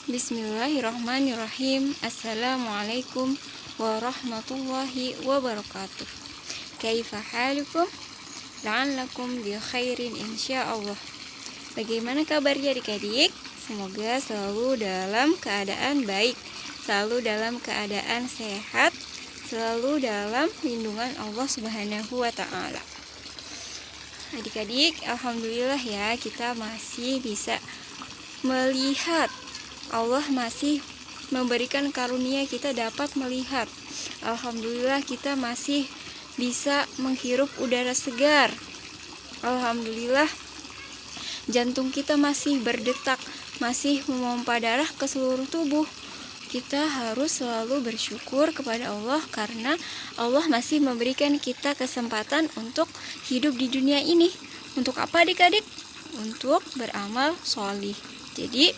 Bismillahirrahmanirrahim. Assalamualaikum warahmatullahi wabarakatuh. Kaifa halukum? La'allakum bi khairin insyaallah. Bagaimana kabarnya adik-adik? Semoga selalu dalam keadaan baik, selalu dalam keadaan sehat, selalu dalam lindungan Allah Subhanahu wa taala. Adik-adik, alhamdulillah ya, kita masih bisa melihat. Allah masih memberikan karunia kita dapat melihat. Alhamdulillah kita masih bisa menghirup udara segar. Alhamdulillah jantung kita masih berdetak, masih memompa darah ke seluruh tubuh. Kita harus selalu bersyukur kepada Allah karena Allah masih memberikan kita kesempatan untuk hidup di dunia ini. Untuk apa adik-adik? Untuk beramal sholih. Jadi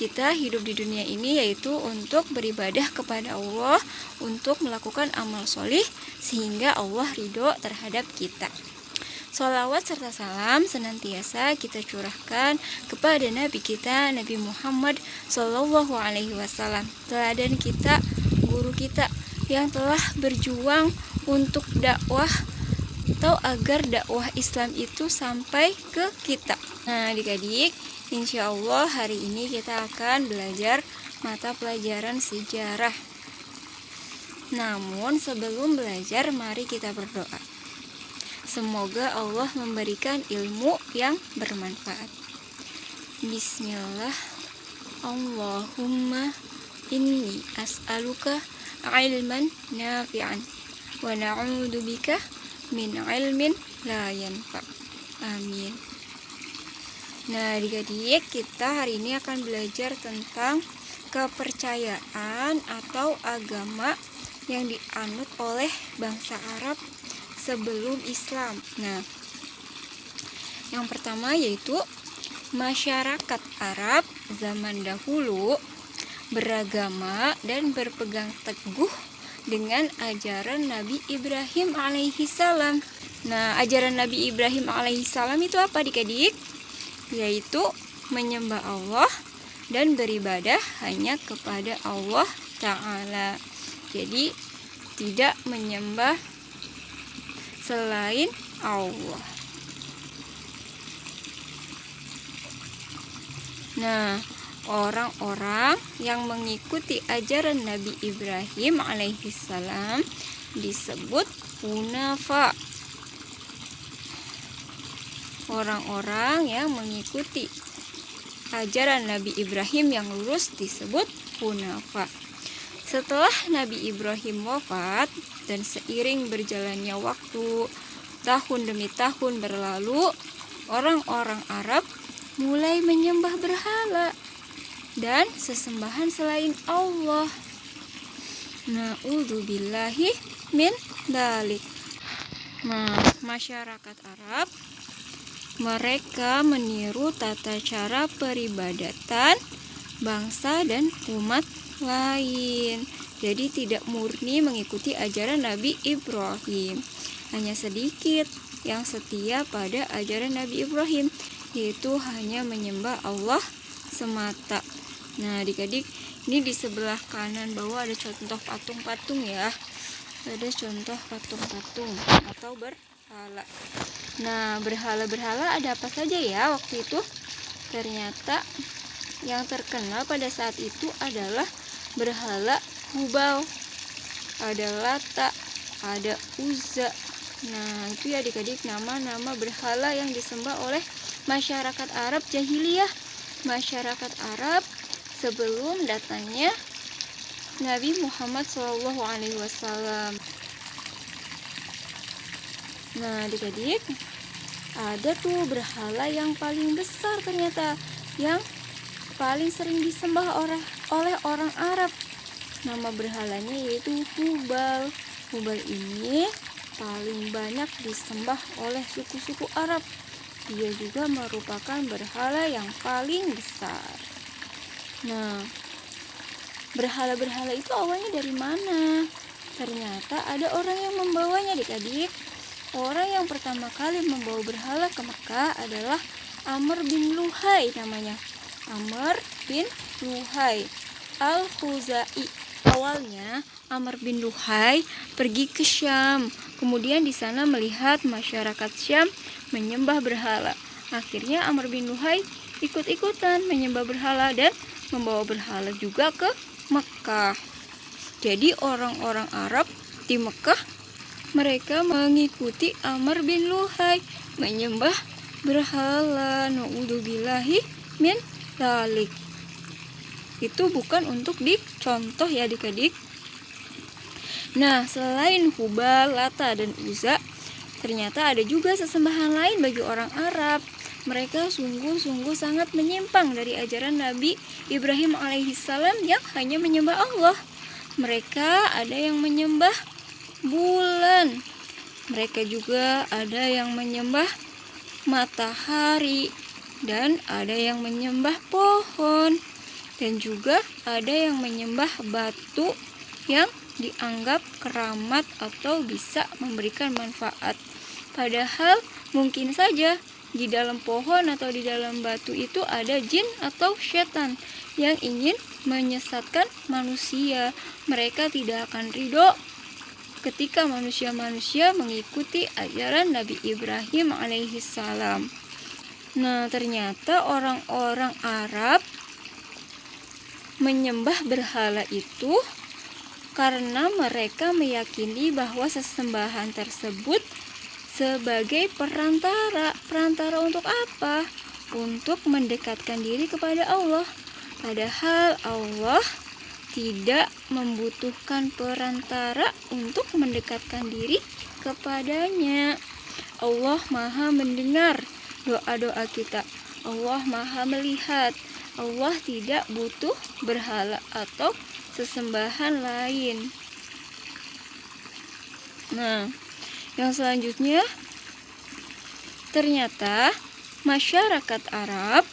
kita hidup di dunia ini yaitu untuk beribadah kepada Allah, untuk melakukan amal sholih sehingga Allah ridho terhadap kita. Sholawat serta salam senantiasa kita curahkan kepada Nabi kita, Nabi Muhammad SAW, teladan kita, guru kita yang telah berjuang untuk dakwah atau agar dakwah Islam itu sampai ke kita. Nah adik-adik, insya Allah hari ini kita akan belajar mata pelajaran sejarah. Namun sebelum belajar, mari kita berdoa. Semoga Allah memberikan ilmu yang bermanfaat. Bismillah. Allahumma inni as'aluka ilman nafi'an wa na'udzubika min ilmin la yanfa. Amin. Nah adik-adik, kita hari ini akan belajar tentang kepercayaan atau agama yang dianut oleh bangsa Arab sebelum Islam. Nah, yang pertama yaitu masyarakat Arab zaman dahulu beragama dan berpegang teguh dengan ajaran Nabi Ibrahim alaihissalam. Nah, ajaran Nabi Ibrahim alaihissalam itu apa adik-adik? Yaitu menyembah Allah dan beribadah hanya kepada Allah Ta'ala. Jadi tidak menyembah selain Allah. Nah, orang-orang yang mengikuti ajaran Nabi Ibrahim alaihissalam disebut hunafa. Orang-orang yang mengikuti ajaran Nabi Ibrahim yang lurus disebut hunafa. Setelah Nabi Ibrahim wafat dan seiring berjalannya waktu, tahun demi tahun berlalu, orang-orang Arab mulai menyembah berhala dan sesembahan selain Allah. Na'udzubillahi min dzalik. Nah, masyarakat Arab mereka meniru tata cara peribadatan bangsa dan umat lain. Jadi tidak murni mengikuti ajaran Nabi Ibrahim. Hanya sedikit yang setia pada ajaran Nabi Ibrahim, yaitu hanya menyembah Allah semata. Nah adik-adik, ini di sebelah kanan bawah ada contoh patung-patung ya. Ada contoh patung-patung atau berhala. Nah, berhala-berhala ada apa saja ya waktu itu? Ternyata yang terkenal pada saat itu adalah berhala Hubal, ada Lata, ada Uzza. Nah, itu ya adik-adik nama-nama berhala yang disembah oleh masyarakat Arab jahiliyah. Masyarakat Arab sebelum datangnya Nabi Muhammad SAW. Nah adik-adik, ada tuh berhala yang paling besar ternyata, yang paling sering disembah oleh orang Arab. Nama berhalanya yaitu Hubal. Hubal ini paling banyak disembah oleh suku-suku Arab. Dia juga merupakan berhala yang paling besar. Nah, berhala-berhala itu awalnya dari mana? Ternyata ada orang yang membawanya adik-adik. Orang yang pertama kali membawa berhala ke Mekah adalah Amr bin Luhai namanya. Amr bin Luhai Al-Khuzai. Awalnya Amr bin Luhai pergi ke Syam, kemudian di sana melihat masyarakat Syam menyembah berhala. Akhirnya Amr bin Luhai ikut-ikutan menyembah berhala dan membawa berhala juga ke Mekah. Jadi orang-orang Arab di Mekah mereka mengikuti Amr bin Luhai menyembah berhala. Na'udzubillahi min dzalik. Itu bukan untuk dicontoh ya adik-adik. Nah, selain Hubal, Lata, dan Uzza, ternyata ada juga sesembahan lain bagi orang Arab. Mereka sungguh-sungguh sangat menyimpang dari ajaran Nabi Ibrahim alaihissalam yang hanya menyembah Allah. Mereka ada yang menyembah bulan. Mereka juga ada yang menyembah matahari. Dan ada yang menyembah pohon. Dan juga ada yang menyembah batu yang dianggap keramat atau bisa memberikan manfaat. Padahal mungkin saja di dalam pohon atau di dalam batu itu ada jin atau setan yang ingin menyesatkan manusia. Mereka tidak akan ridho ketika manusia-manusia mengikuti ajaran Nabi Ibrahim alaihissalam. Nah, ternyata orang-orang Arab menyembah berhala itu karena mereka meyakini bahwa sesembahan tersebut sebagai perantara. Perantara untuk apa? Untuk mendekatkan diri kepada Allah. Padahal Allah tidak membutuhkan perantara untuk mendekatkan diri kepadanya. Allah Maha mendengar doa-doa kita. Allah Maha melihat. Allah tidak butuh berhala atau sesembahan lain. Nah, yang selanjutnya, ternyata masyarakat Arab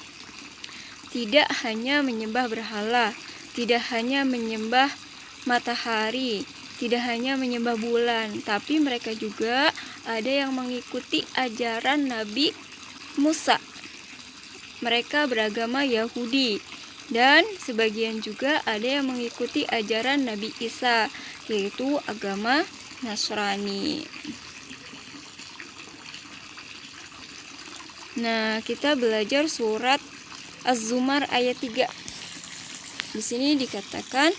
tidak hanya menyembah berhala, tidak hanya menyembah matahari, tidak hanya menyembah bulan, tapi mereka juga ada yang mengikuti ajaran Nabi Musa. Mereka beragama Yahudi. Dan sebagian juga ada yang mengikuti ajaran Nabi Isa, yaitu agama Nasrani. Nah, kita belajar surat Az-Zumar ayat 3. Di sini dikatakan,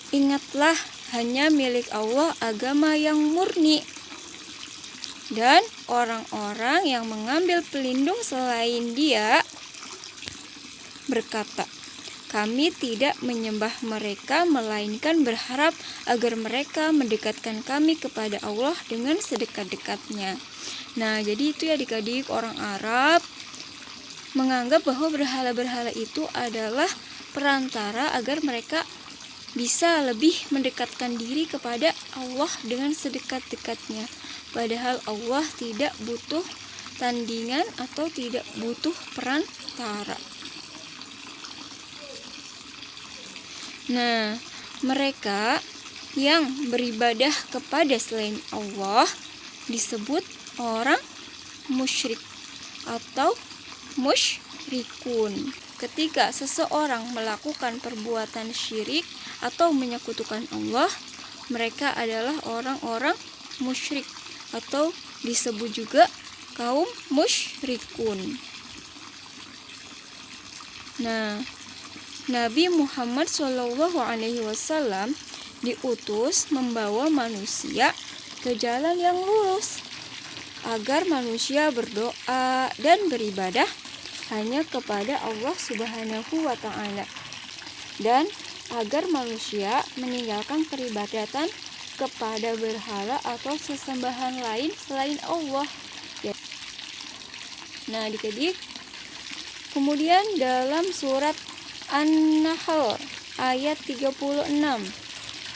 ingatlah hanya milik Allah agama yang murni. Dan orang-orang yang mengambil pelindung selain Dia berkata, kami tidak menyembah mereka melainkan berharap agar mereka mendekatkan kami kepada Allah dengan sedekat-dekatnya. Nah, jadi itu ya adik-adik, orang Arab menganggap bahwa berhala-berhala itu adalah perantara agar mereka bisa lebih mendekatkan diri kepada Allah dengan sedekat-dekatnya. Padahal Allah tidak butuh tandingan atau tidak butuh perantara. Nah, mereka yang beribadah kepada selain Allah disebut orang musyrik atau musyrikun. Ketika seseorang melakukan perbuatan syirik atau menyekutukan Allah, mereka adalah orang-orang musyrik atau disebut juga kaum musyrikun. Nah, Nabi Muhammad SAW diutus membawa manusia ke jalan yang lurus agar manusia berdoa dan beribadah hanya kepada Allah Subhanahu wa Ta'ala, dan agar manusia meninggalkan peribadatan kepada berhala atau sesembahan lain selain Allah. Nah, adik-adik, kemudian dalam surat An-Nahl ayat 36,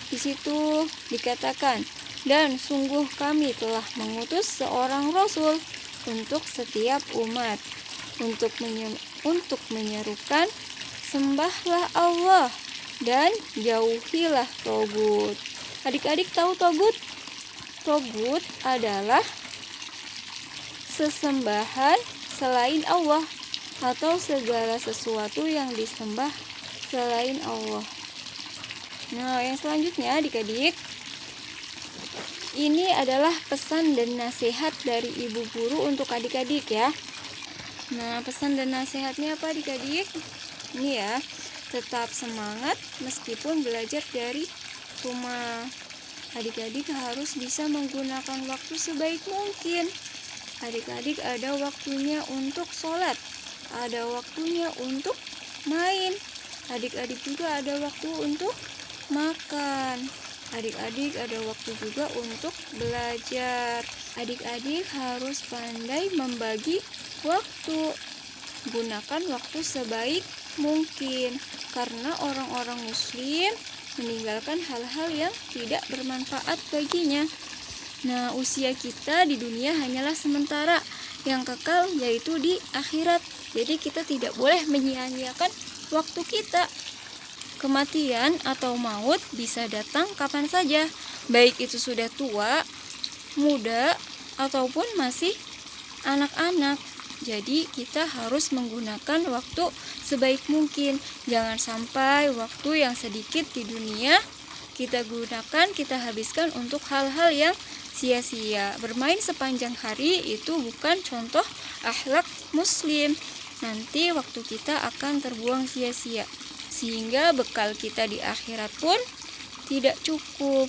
di situ dikatakan, dan sungguh kami telah mengutus seorang rasul untuk setiap umat untuk menyerukan sembahlah Allah dan jauhilah togut. Adik-adik tahu togut? Togut adalah sesembahan selain Allah. atau segala sesuatu yang disembah selain Allah. Nah, yang selanjutnya adik-adik, ini adalah pesan dan nasihat dari ibu guru untuk adik-adik ya. Nah, pesan dan nasihatnya apa adik-adik? Ini ya, tetap semangat meskipun belajar dari rumah. Adik-adik harus bisa menggunakan waktu sebaik mungkin. Adik-adik ada waktunya untuk sholat, ada waktunya untuk main. Adik-adik juga ada waktu untuk makan. Adik-adik ada waktu juga untuk belajar. Adik-adik harus pandai membagi waktu. Gunakan waktu sebaik mungkin, karena orang-orang muslim meninggalkan hal-hal yang tidak bermanfaat baginya. Nah, usia kita di dunia hanyalah sementara, yang kekal yaitu di akhirat. Jadi kita tidak boleh menyia-nyiakan waktu kita. Kematian atau maut bisa datang kapan saja, baik itu sudah tua, muda, ataupun masih anak-anak. Jadi kita harus menggunakan waktu sebaik mungkin. Jangan sampai waktu yang sedikit di dunia kita gunakan, kita habiskan untuk hal-hal yang sia-sia. Bermain sepanjang hari itu bukan contoh akhlak muslim. Nanti waktu kita akan terbuang sia-sia, sehingga bekal kita di akhirat pun tidak cukup.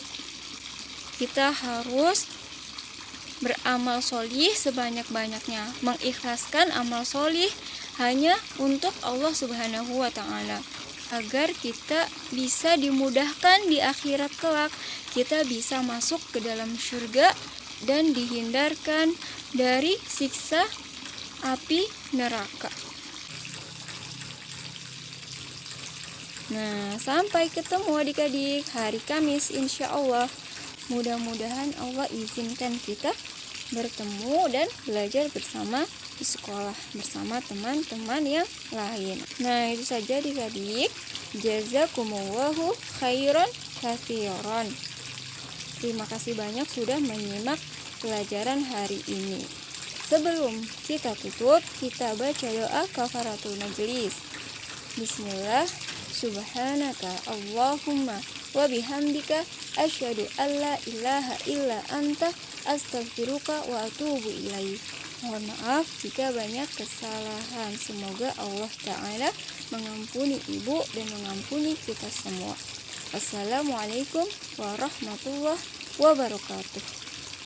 Kita harus beramal solih sebanyak-banyaknya, mengikhlaskan amal solih hanya untuk Allah Subhanahu wa Ta'ala, agar kita bisa dimudahkan di akhirat kelak. Kita bisa masuk ke dalam surga dan dihindarkan dari siksa api neraka. Nah, sampai ketemu adik-adik hari Kamis insya Allah. Mudah-mudahan Allah izinkan kita bertemu dan belajar bersama di sekolah bersama teman-teman yang lain. Nah, itu saja adik-adik. Jazakumullahu khairan katsiran. Terima kasih banyak sudah menyimak pelajaran hari ini. Sebelum kita tutup, kita baca doa kafaratul majelis. Bismillah, subhanaka Allahumma wa bihamdika asyhadu alla ilaha illa anta astaghfiruka wa atubu ilaik. Mohon maaf jika banyak kesalahan. Semoga Allah Ta'ala mengampuni ibu dan mengampuni kita semua. Assalamualaikum warahmatullahi wabarakatuh.